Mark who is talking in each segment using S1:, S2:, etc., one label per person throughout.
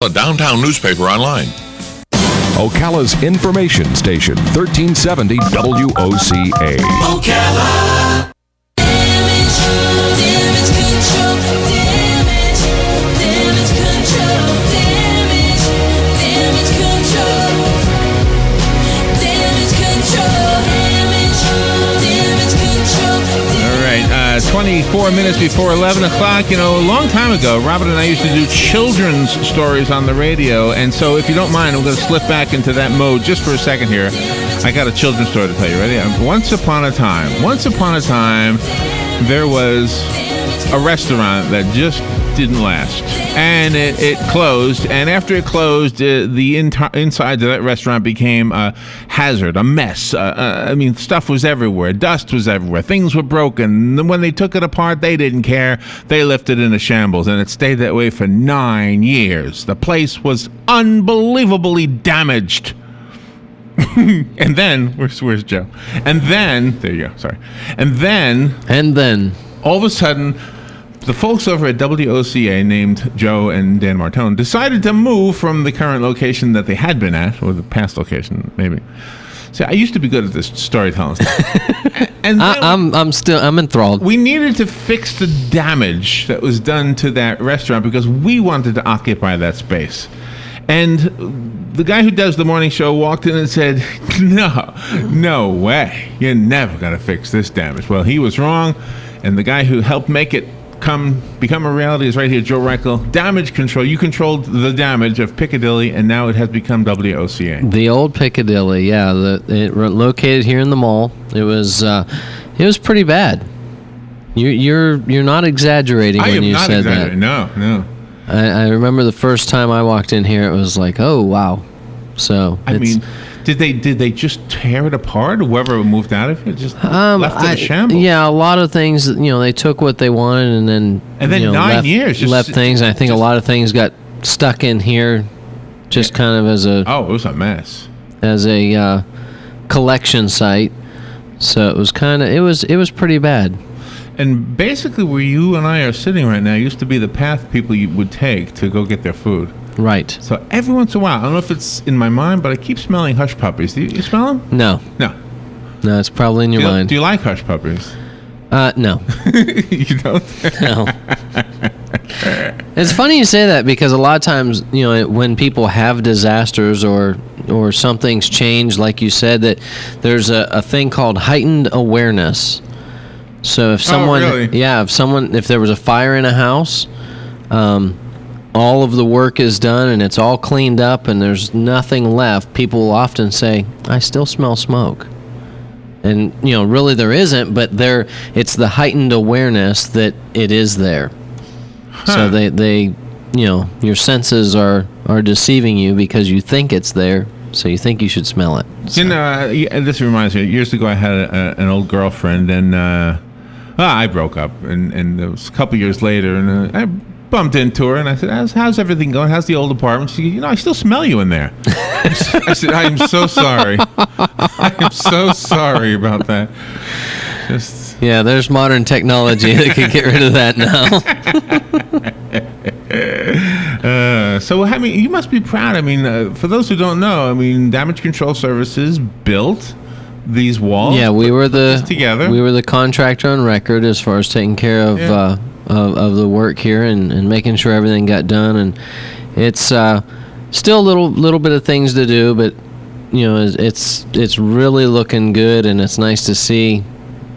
S1: A downtown newspaper online.
S2: Ocala's information station, 1370 WOCA.
S3: Ocala. Damage control. Damage control. Damage control. Damage control.
S4: All right, 24 minutes before 11 o'clock. You know, a long time ago, Robert and I used to do children's stories on the radio, and so if you don't mind, I'm going to slip back into that mode just for a second here. I got a children's story to tell you. Ready? Once upon a time, there was a restaurant that just didn't last, and it closed, and after it closed, the inside of that restaurant became a hazard, a mess. I mean, stuff was everywhere, dust was everywhere, things were broken, and when they took it apart, they didn't care. They left it in a shambles, and it stayed that way for 9 years. The place was unbelievably damaged. And then, where's Joe? And then, there you go, sorry. And then, all of a sudden, the folks over at WOCA named Joe and Dan Martone decided to move from the current location that they had been at, or the past location, maybe. See, I used to be good at this storytelling stuff. And
S5: I'm enthralled.
S4: We needed to fix the damage that was done to that restaurant because we wanted to occupy that space. And the guy who does the morning show walked in and said, no way. You're never going to fix this damage. Well, he was wrong. And the guy who helped make it become a reality is right here, Joe Reichel. Damage control. You controlled the damage of Piccadilly, and now it has become WOCA.
S5: The old Piccadilly, yeah. Located here in the mall. It was pretty bad. You're not exagerating when you said that.
S4: No.
S5: I remember the first time I walked in here, it was like, oh wow. So
S4: I mean, did they just tear it apart? Whoever moved out of here just left it a shambles.
S5: Yeah, a lot of things. They took what they wanted and then
S4: 9 years
S5: left things. And I think a lot of things got stuck in here, just kind of as a
S4: it was a mess,
S5: as a collection site. So it was it was pretty bad.
S4: And basically, where you and I are sitting right now used to be the path people would take to go get their food.
S5: Right.
S4: So every once in a while, I don't know if it's in my mind, but I keep smelling hush puppies. Do you smell them?
S5: No, it's probably in your mind.
S4: Do you like hush puppies?
S5: No.
S4: You don't?
S5: No. It's funny you say that because a lot of times, when people have disasters or something's changed, like you said, that there's a thing called heightened awareness. So if if there was a fire in a house, all of the work is done and it's all cleaned up and there's nothing left, people will often say, I still smell smoke. And, really there isn't, but it's the heightened awareness that it is there. So they your senses are deceiving you because you think it's there, so you think you should smell it. So.
S4: This reminds me, years ago I had an old girlfriend, and I broke up, and it was a couple years later, and I bumped into her, and I said, how's everything going? How's the old apartment? She said, I still smell you in there. I said, I am so sorry. I am so sorry about that.
S5: Yeah, there's modern technology that could get rid of that
S4: now. So, I mean, you must be proud. I mean, for those who don't know, Damage Control Services built these walls.
S5: Yeah, we were
S4: together.
S5: We were the contractor on record as far as taking care of the work here and making sure everything got done. And it's still a little bit of things to do, but it's really looking good, and it's nice to see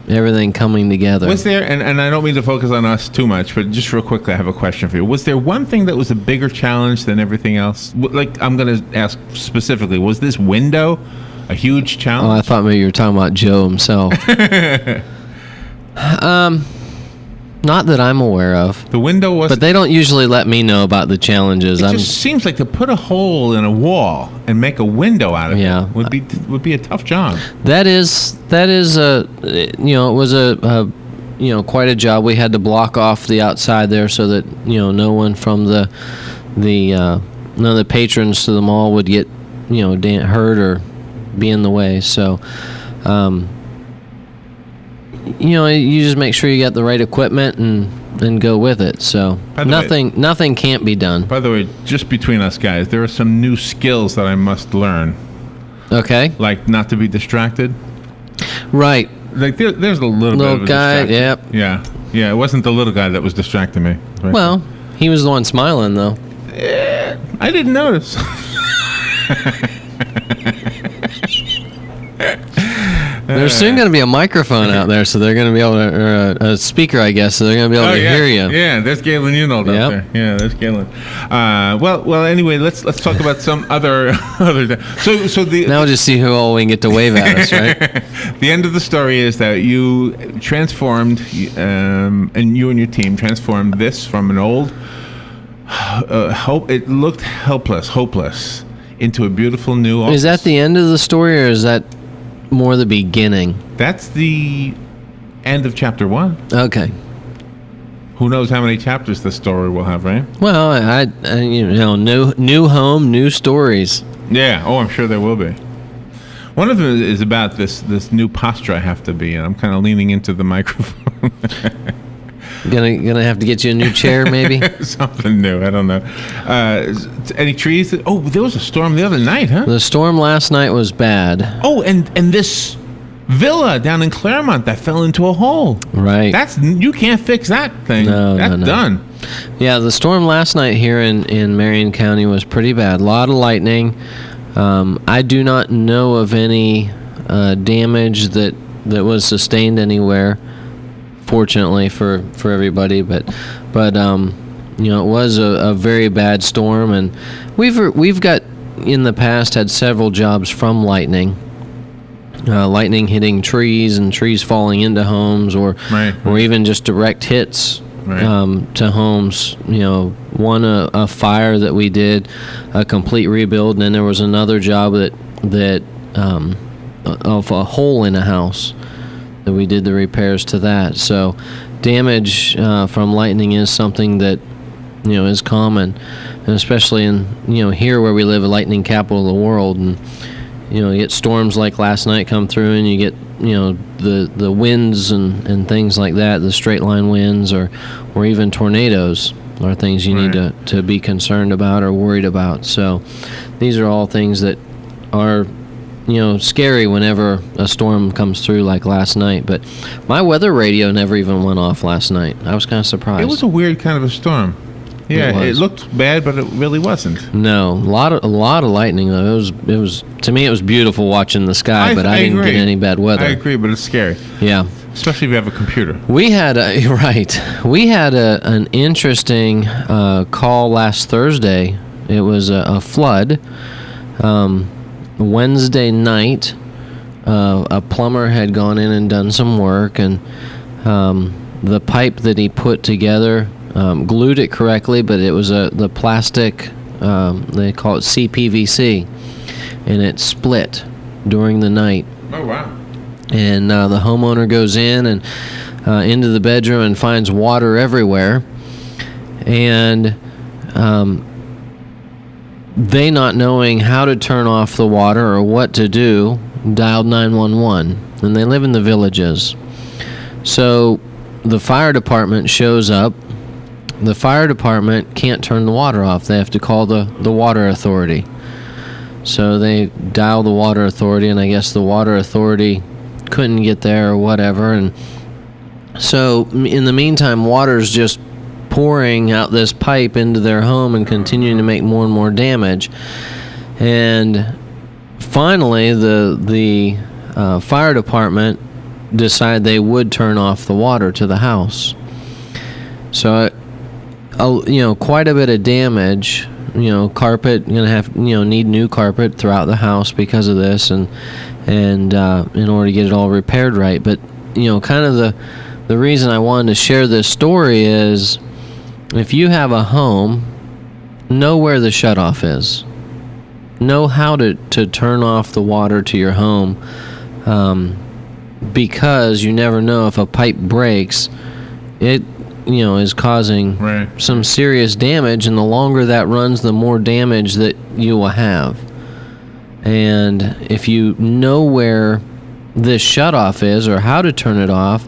S5: everything coming together.
S4: Was there, and I don't mean to focus on us too much, but just real quickly, I have a question for you. Was there one thing that was a bigger challenge than everything else? Like, I'm going to ask specifically, was this window a huge challenge?
S5: Oh, I thought maybe you were talking about Joe himself. Not that I'm aware of.
S4: The window was...
S5: But they don't usually let me know about the challenges.
S4: It just seems like to put a hole in a wall and make a window out of it would be a tough job.
S5: That is it was a quite a job. We had to block off the outside there so that no one from none of the patrons to the mall would get hurt or be in the way. So you just make sure you got the right equipment and go with it. So
S4: By the
S5: nothing can't be done.
S4: By the way, just between us guys, there are some new skills that I must learn.
S5: Okay.
S4: Like not to be distracted.
S5: Right.
S4: Like there's a little bit of a
S5: guy.
S4: distraction.
S5: Yep.
S4: Yeah. It wasn't the little guy that was distracting me. Right.
S5: Well, he was the one smiling though.
S4: I didn't notice.
S5: There's soon going to be a microphone out there, so they're going to be able to, or a speaker, I guess, so they're going to be able to hear you.
S4: Yeah, there's Galen Unold up there. Yeah, there's Galen. Well. Anyway, let's talk about some other. So the
S5: now we'll just see who all we can get to wave at us, right?
S4: The end of the story is that you transformed, and you and your team transformed this from an old it looked hopeless, into a beautiful new office.
S5: Is that the end of the story, or is that more the beginning?
S4: That's the end of chapter 1.
S5: Okay.
S4: Who knows how many chapters the story will have, right?
S5: Well, I new home, new stories.
S4: Yeah. Oh, I'm sure there will be. One of them is about this new posture I have to be in. I'm kind of leaning into the microphone.
S5: Gonna have to get you a new chair, maybe.
S4: Something new. I don't know. Any trees? Oh, there was a storm the other night, huh?
S5: The storm last night was bad.
S4: Oh, and this villa down in Claremont that fell into a hole.
S5: Right.
S4: You can't fix that thing.
S5: No,
S4: that's
S5: no.
S4: done.
S5: Yeah, the storm last night here in Marion County was pretty bad. A lot of lightning. I do not know of any damage that was sustained anywhere. Fortunately for everybody, but it was a very bad storm, and we've got in the past had several jobs from lightning. Lightning hitting trees and trees falling into homes, or even just direct hits to homes. One a fire that we did, a complete rebuild, and then there was another job that of a hole in a house that we did the repairs to that. So damage from lightning is something that is common, and especially in here where we live, a lightning capital of the world, and you get storms like last night come through, and you get the winds and things like that, the straight line winds, or even tornadoes are things you need to be concerned about or worried about. So these are all things that are scary whenever a storm comes through like last night. But my weather radio never even went off last night. I was kind of surprised.
S4: It was a weird kind of a storm. Yeah, it looked bad, but it really wasn't.
S5: No, a lot of lightning though. It was to me it was beautiful watching the sky, but I didn't get any bad weather.
S4: I agree, but it's scary.
S5: Yeah.
S4: Especially if you have a computer.
S5: We had an interesting call last Thursday. It was a flood. Wednesday night, a plumber had gone in and done some work, and the pipe that he put together, glued it correctly, but it was the plastic, they call it CPVC, and it split during the night.
S4: Oh, wow.
S5: And the homeowner goes in and into the bedroom and finds water everywhere, and they, not knowing how to turn off the water or what to do, dialed 911, and they live in the villages. So the fire department shows up. The fire department can't turn the water off. They have to call the water authority. So they dial the water authority, and I guess the water authority couldn't get there or whatever. And so in the meantime, water's just pouring out this pipe into their home and continuing to make more and more damage. And finally, the fire department decided they would turn off the water to the house. So, quite a bit of damage. Carpet, gonna have need new carpet throughout the house because of this, and in order to get it all repaired right. But kind of the reason I wanted to share this story is, if you have a home, know where the shutoff is. Know how to turn off the water to your home, because you never know if a pipe breaks, it is causing some serious damage, and the longer that runs, the more damage that you will have. And if you know where this shutoff is or how to turn it off,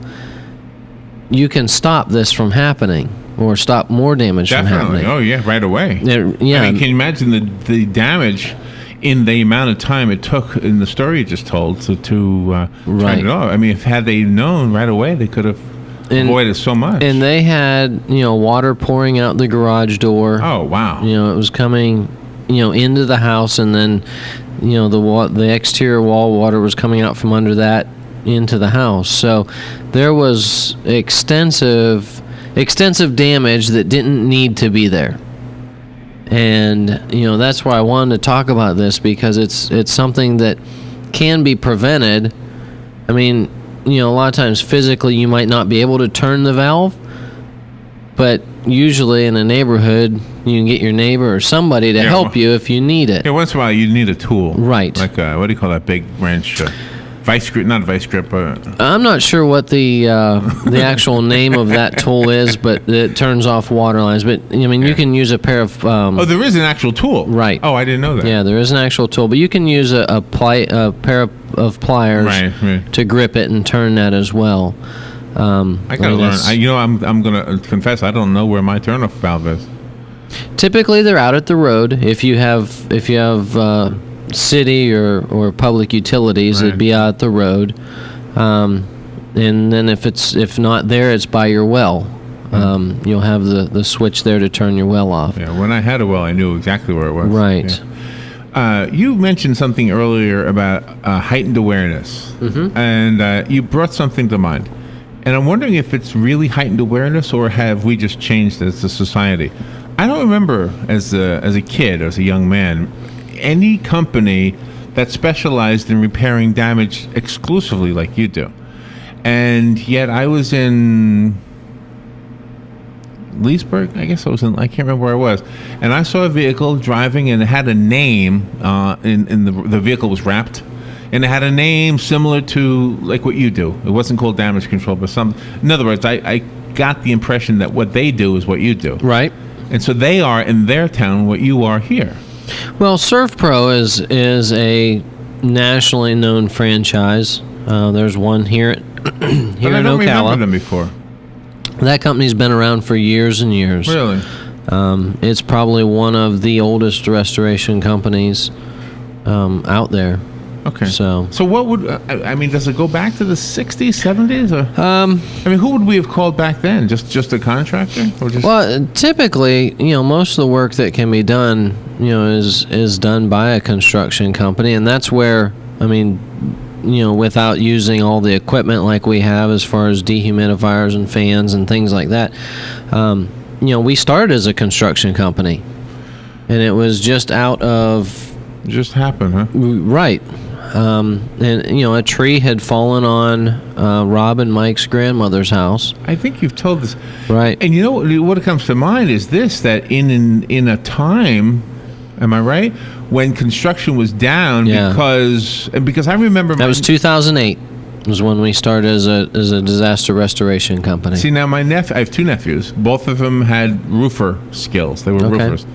S5: you can stop this from happening or stop more damage from
S4: Definitely.
S5: happening.
S4: Oh, yeah, right away.
S5: Yeah.
S4: I mean, can you imagine the damage in the amount of time it took in the story you just told to turn
S5: Right.
S4: it off? I mean, had they known right away, they could have avoided so much.
S5: And they had, water pouring out the garage door.
S4: Oh, wow.
S5: It was coming, into the house, and then, the exterior wall water was coming out from under that into the house. So there was extensive damage that didn't need to be there. And, that's why I wanted to talk about this, because it's something that can be prevented. I mean, a lot of times physically you might not be able to turn the valve, but usually in a neighborhood you can get your neighbor or somebody to help you if you need it.
S4: Yeah, once in a while you need a tool.
S5: Right.
S4: Like, what do you call that big wrench? Vice grip, not vice grip.
S5: I'm not sure what the actual name of that tool is, but it turns off water lines. But I mean, you can use a pair of.
S4: there is an actual tool.
S5: Right.
S4: Oh, I didn't know that.
S5: Yeah, there is an actual tool, but you can use a pair of pliers
S4: Right.
S5: to grip it and turn that as well.
S4: I gotta learn. I'm gonna confess, I don't know where my turnoff valve is.
S5: Typically, they're out at the road. If you have city or public utilities, it'd be out at the road. And then if not there, it's by your well. You'll have the switch there to turn your well off.
S4: Yeah, when I had a well, I knew exactly where it was.
S5: Right.
S4: Yeah. You mentioned something earlier about heightened awareness, and you brought something to mind. And I'm wondering if it's really heightened awareness, or have we just changed as a society? I don't remember as a kid, as a young man, any company that specialized in repairing damage exclusively like you do. And yet I was in Leesburg, I guess I can't remember where I was, and I saw a vehicle driving, and it had a name, in the vehicle was wrapped, and it had a name similar to like what you do. It wasn't called damage control, but in other words, I got the impression that what they do is what you do.
S5: Right.
S4: And so they are in their town what you are here.
S5: Well, ServPro is a nationally known franchise. There's one here
S4: But I
S5: in
S4: don't remember
S5: Ocala.
S4: them before.
S5: That company's been around for years and years.
S4: Really?
S5: It's probably one of the oldest restoration companies out there.
S4: Okay.
S5: So
S4: what would I mean? Does it go back to the 60s, 70s, or? I mean, who would we have called back then? Just a contractor, or just?
S5: Well, typically, most of the work that can be done, is done by a construction company, and that's where, I mean, without using all the equipment like we have as far as dehumidifiers and fans and things like that, we started as a construction company, and it was just out of.
S4: Just happened, huh?
S5: Right. And a tree had fallen on Rob and Mike's grandmother's house.
S4: I think you've told this,
S5: Right.
S4: And you know what comes to mind is this: that in a time, am I right, when construction was down,
S5: Yeah.
S4: because I remember
S5: That was 2008. Was when we started as a disaster restoration company.
S4: See, now I have two nephews. Both of them had roofer skills. They were
S5: Okay.
S4: roofers.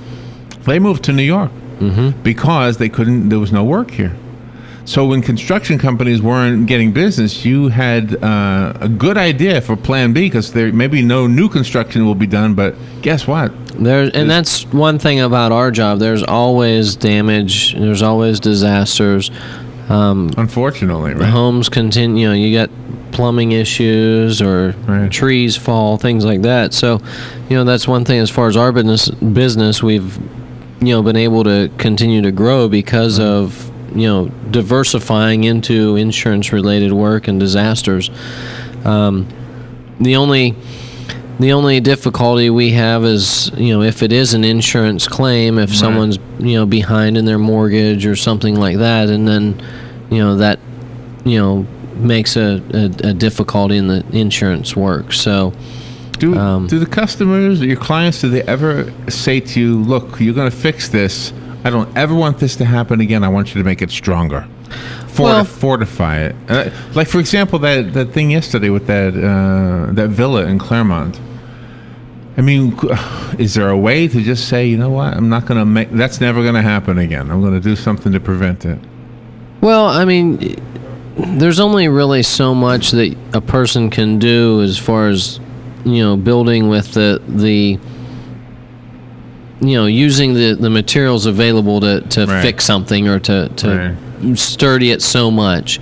S4: They moved to New York because there was no work here. So when construction companies weren't getting business, you had a good idea for Plan B, because there maybe no new construction will be done. But guess what?
S5: That's one thing about our job. There's always damage. There's always disasters.
S4: Unfortunately,
S5: The
S4: right?
S5: homes continue. You got plumbing issues or
S4: Right.
S5: trees fall, things like that. So, that's one thing as far as our business we've, been able to continue to grow because of, diversifying into insurance-related work and disasters. The only difficulty we have is, if it is an insurance claim, if someone's, behind in their mortgage or something like that, and then, that, makes a difficulty in the insurance work. So,
S4: Do the customers, your clients, do they ever say to you, "Look, you're going to fix this. I don't ever want this to happen again. I want you to make it stronger, fortify it"? Like, for example, that thing yesterday with that villa in Claremont. I mean, is there a way to just say, you know what, I'm not going to that's never going to happen again. I'm going to do something to prevent it.
S5: well, I mean, there's only really so much that a person can do as far as, building with the using the materials available to
S4: Right.
S5: fix something or to sturdy it so much.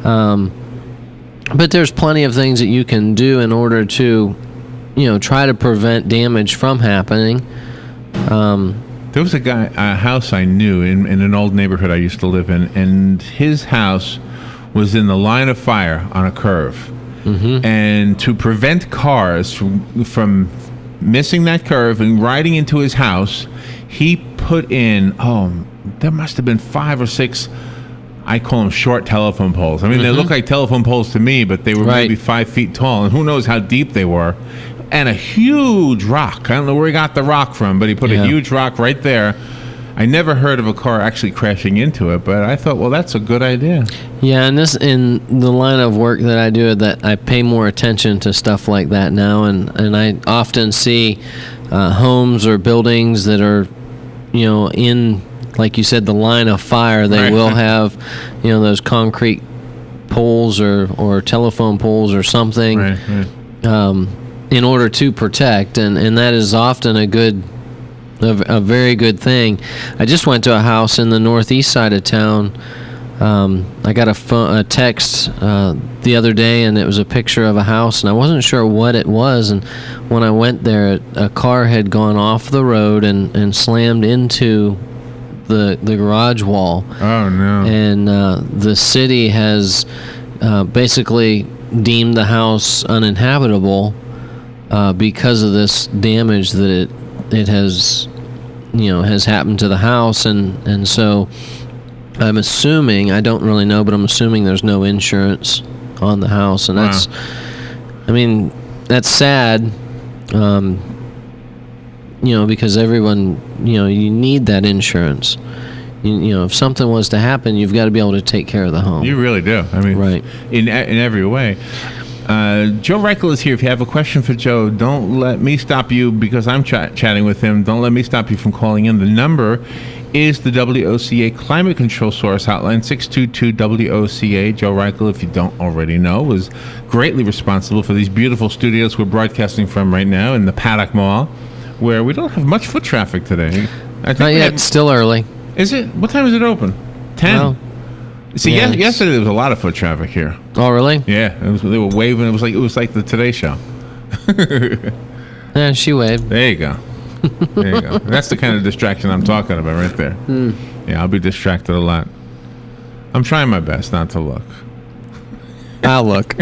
S5: But there's plenty of things that you can do in order to, try to prevent damage from happening.
S4: There was a house I knew in an old neighborhood I used to live in, and his house was in the line of fire on a curve. Mm-hmm. And to prevent cars from missing that curve and riding into his house, he put in, there must have been 5 or 6, I call them short telephone poles. I mean, they look like telephone poles to me, but they were maybe 5 feet tall, and who knows how deep they were. And a huge rock. I don't know where he got the rock from, but he put a huge rock right there. I never heard of a car actually crashing into it, but I thought, well, that's a good idea.
S5: Yeah, and in the line of work that I do, that I pay more attention to stuff like that now, and I often see homes or buildings that are, in, like you said, the line of fire. They will have, those concrete poles or telephone poles or something. Right. In order to protect, and that is often a very good thing. I just went to a house in the northeast side of town. I got a text the other day, and it was a picture of a house, and I wasn't sure what it was. And when I went there, a car had gone off the road and slammed into the garage wall.
S4: Oh no!
S5: And the city has basically deemed the house uninhabitable. Because of this damage that it has, has happened to the house, and so I'm assuming, I don't really know, but I'm assuming there's no insurance on the house, and that's, I mean, that's sad, because everyone, you need that insurance. If something was to happen, you've got to be able to take care of the home.
S4: You really do. I mean,
S5: right.
S4: in every way. Joe Reichel is here. If you have a question for Joe, don't let me stop you because I'm chatting with him. Don't let me stop you from calling in. The number is the WOCA Climate Control Source Hotline, 622-WOCA. Joe Reichel, if you don't already know, was greatly responsible for these beautiful studios we're broadcasting from right now in the Paddock Mall, where we don't have much foot traffic today.
S5: Not yet. Still early.
S4: Is it? What time is it open? 10?
S5: Well,
S4: See, yesterday there was a lot of foot traffic here.
S5: Oh, really?
S4: Yeah, they were waving. It was like the Today Show.
S5: Yeah, she waved.
S4: There you go. There you go. That's the kind of distraction I'm talking about right there. Yeah, I'll be distracted a lot. I'm trying my best not to look.
S5: I'll look.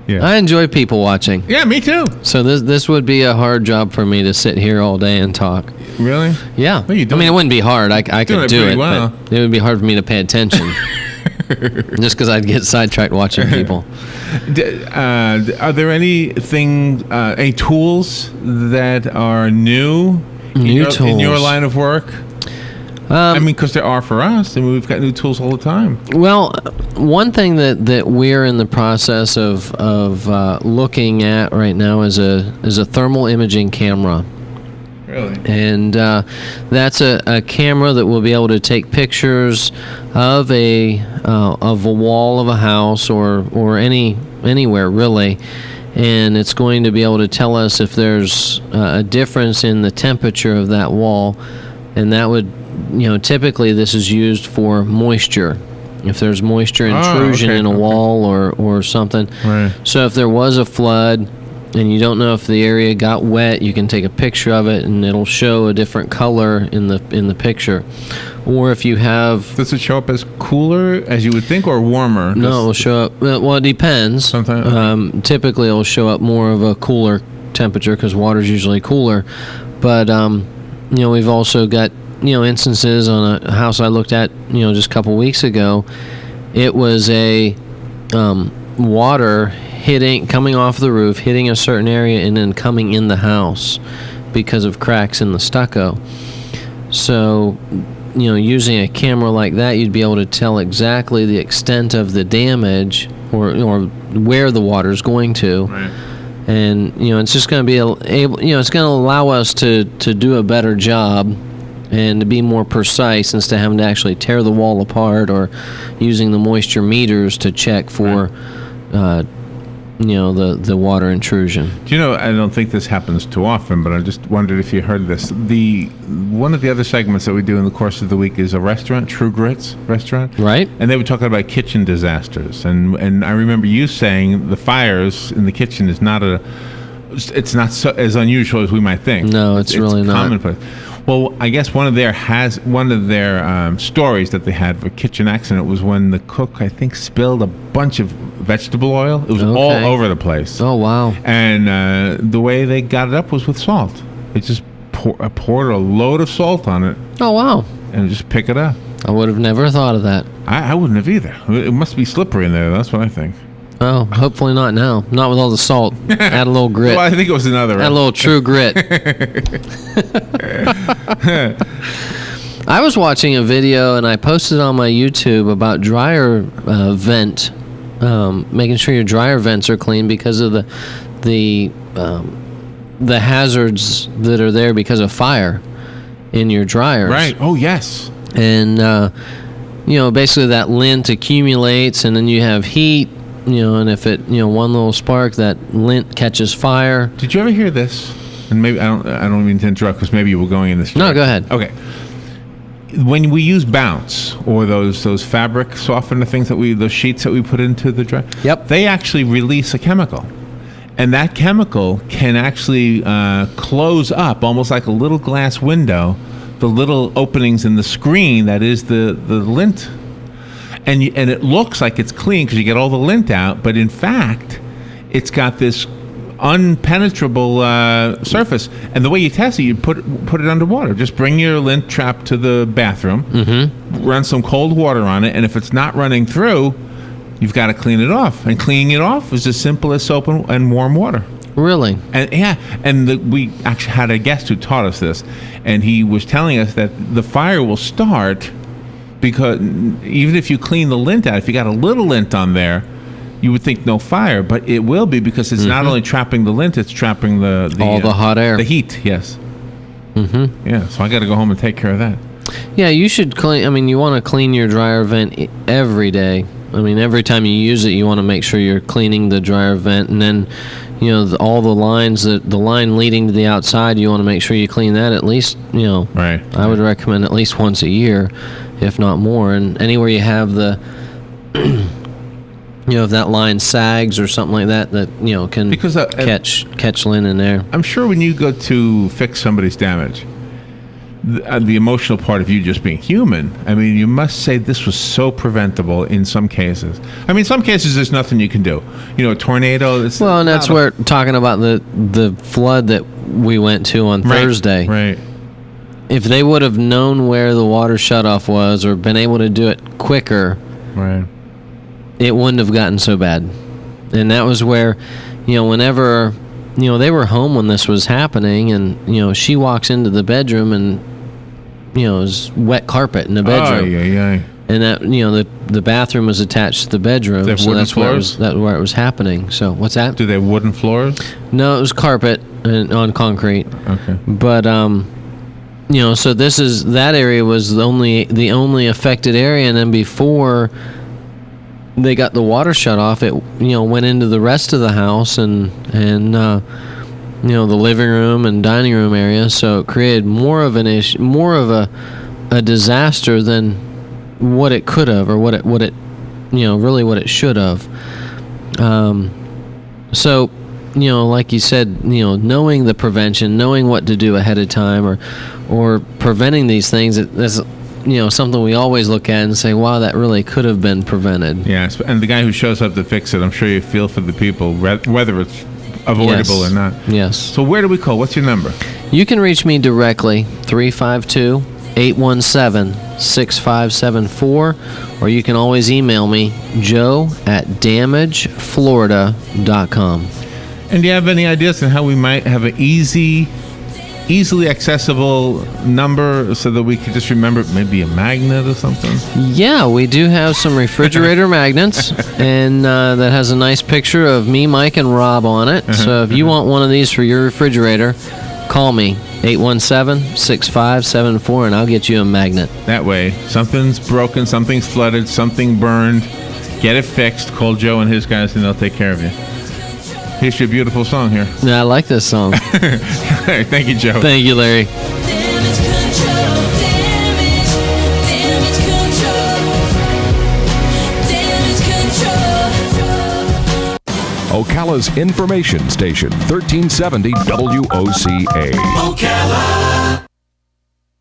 S4: Yeah.
S5: I enjoy people watching.
S4: Yeah, me too.
S5: So this would be a hard job for me to sit here all day and talk.
S4: Really?
S5: Yeah.
S4: Well, you
S5: I mean, it wouldn't be hard. I could do it,
S4: well.
S5: but it would be hard for me to pay attention. Just because I'd get sidetracked watching people.
S4: Are there any tools that are new in your line of work? I mean, because there are for us. I mean, we've got new tools all the time.
S5: Well, one thing that we're in the process of looking at right now is a thermal imaging camera.
S4: Really?
S5: And that's a camera that will be able to take pictures of a wall of a house or anywhere really, and it's going to be able to tell us if there's a difference in the temperature of that wall, and that would, typically this is used for moisture. If there's moisture intrusion in a wall or something.
S4: Right.
S5: So if there was a flood and you don't know if the area got wet, you can take a picture of it and it'll show a different color in the picture. Or if you have...
S4: Does it show up as cooler as you would think or warmer?
S5: No, it'll show up... Well, it depends.
S4: Sometimes.
S5: Typically it'll show up more of a cooler temperature because water's usually cooler. But, we've also got, instances on a house I looked at, just a couple weeks ago. It was a water coming off the roof, hitting a certain area, and then coming in the house because of cracks in the stucco. So, using a camera like that, you'd be able to tell exactly the extent of the damage or where the water's going to.
S4: Right.
S5: And, it's just going to be able, it's going to allow us to do a better job and to be more precise instead of having to actually tear the wall apart or using the moisture meters to check for the water intrusion.
S4: Do you know, I don't think this happens too often, but I just wondered if you heard this. One of the other segments that we do in the course of the week is a restaurant, True Grits restaurant.
S5: Right.
S4: And they were talking about kitchen disasters. And I remember you saying the fires in the kitchen is not it's not so, as unusual as we might think.
S5: No, it's really not.
S4: Commonplace. Well, I guess one of their stories that they had of a kitchen accident was when the cook, I think, spilled a bunch of vegetable oil. It was all over the place.
S5: Oh, wow.
S4: And the way they got it up was with salt. They just poured a load of salt on it.
S5: Oh, wow.
S4: And just pick it up.
S5: I would have never thought of that.
S4: I wouldn't have either. It must be slippery in there. That's what I think.
S5: Oh, hopefully not now. Not with all the salt. Add a little grit.
S4: Well, I think it was another.
S5: Add a little True Grit. I was watching a video and I posted on my YouTube about dryer vent, making sure your dryer vents are clean because of the hazards that are there because of fire in your dryers.
S4: Right. Oh, yes.
S5: And basically that lint accumulates and then you have heat. And if it, one little spark, that lint catches fire.
S4: Did you ever hear this? And maybe I don't mean to interrupt because maybe you were going in this direction.
S5: No, go ahead.
S4: Okay. When we use Bounce or those fabric softener things those sheets that we put into the dryer,
S5: yep,
S4: they actually release a chemical, and that chemical can actually close up almost like a little glass window, the little openings in the screen that is the lint. And it looks like it's clean because you get all the lint out, but in fact, it's got this unpenetrable surface. And the way you test it, you put it underwater. Just bring your lint trap to the bathroom, run some cold water on it, and if it's not running through, you've got to clean it off. And cleaning it off is as simple as soap and warm water.
S5: Really?
S4: And we actually had a guest who taught us this, and he was telling us that the fire will start because even if you clean the lint out, if you got a little lint on there, you would think no fire, but it will be because it's not only trapping the lint, it's trapping the
S5: hot air,
S4: the heat. Yes. Yeah. So I got to go home and take care of that.
S5: Yeah, you should clean. I mean, you want to clean your dryer vent every day. I mean, every time you use it, you want to make sure you're cleaning the dryer vent, and then all the lines, the line leading to the outside, you want to make sure you clean that at least.
S4: Right.
S5: I would recommend at least once a year, if not more. And anywhere you have the, if that line sags or something like that can
S4: because,
S5: catch lint in there.
S4: I'm sure when you go to fix somebody's damage, the emotional part of you just being human, I mean, you must say this was so preventable in some cases. I mean, some cases there's nothing you can do. A tornado.
S5: And that's where talking about the flood that we went to on Thursday.
S4: Right.
S5: If they would have known where the water shutoff was or been able to do it quicker,
S4: right,
S5: it wouldn't have gotten so bad. And that was where, whenever, they were home when this was happening, and, she walks into the bedroom and, there's wet carpet in the bedroom.
S4: Yeah.
S5: And that, the bathroom was attached to the bedroom, so that's where it was happening. So, what's that?
S4: Do they have wooden floors?
S5: No, it was carpet on concrete.
S4: Okay.
S5: But, so that area was the only affected area, and then before they got the water shut off, it went into the rest of the house and the living room and dining room area, so it created more of an issue, more of a disaster than what it could have, or what it really what it should have. So like you said, knowing the prevention, knowing what to do ahead of time, or preventing these things, that's something we always look at and say, wow, that really could have been prevented.
S4: Yes, and the guy who shows up to fix it, I'm sure you feel for the people, whether it's avoidable or not.
S5: Yes.
S4: So where do we call? What's your number?
S5: You can reach me directly, 352-817-6574, or you can always email me, joe@damageflorida.com.
S4: And do you have any ideas on how we might have an easily accessible number so that we could just remember maybe a magnet or something?
S5: Yeah, we do have some refrigerator magnets, and that has a nice picture of me, Mike, and Rob on it. So if you want one of these for your refrigerator, call me, 817-6574, and I'll get you a magnet.
S4: That way, something's broken, something's flooded, something burned. Get it fixed. Call Joe and his guys, and they'll take care of you. Here's your beautiful song here.
S5: Yeah, I like this song.
S4: Thank you, Joe.
S5: Thank you, Larry.
S3: Damage control. Damage control.
S2: Ocala's information station, 1370 WOCA.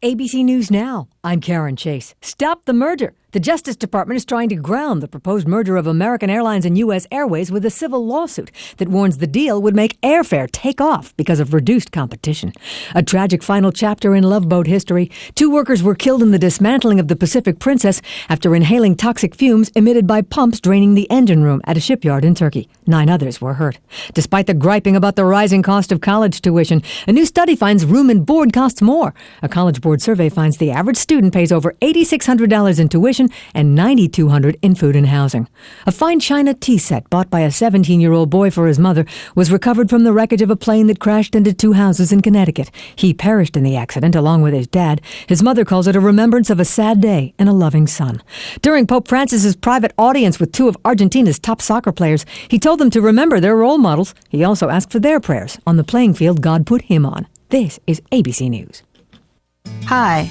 S6: ABC News Now. I'm Karen Chase. Stop the merger. The Justice Department is trying to ground the proposed merger of American Airlines and U.S. Airways with a civil lawsuit that warns the deal would make airfare take off because of reduced competition. A tragic final chapter in Love Boat history. 2 workers were killed in the dismantling of the Pacific Princess after inhaling toxic fumes emitted by pumps draining the engine room at a shipyard in Turkey. 9 others were hurt. Despite the griping about the rising cost of college tuition, a new study finds room and board costs more. A College Board survey finds the average student pays over $8,600 in tuition and $9,200 in food and housing. A fine china tea set bought by a 17-year-old boy for his mother was recovered from the wreckage of a plane that crashed into 2 houses in Connecticut. He perished in the accident along with his dad. His mother calls it a remembrance of a sad day and a loving son. During Pope Francis's private audience with 2 of Argentina's top soccer players, he told them to remember their role models. He also asked for their prayers on the playing field God put him on. This is ABC News.
S7: Hi,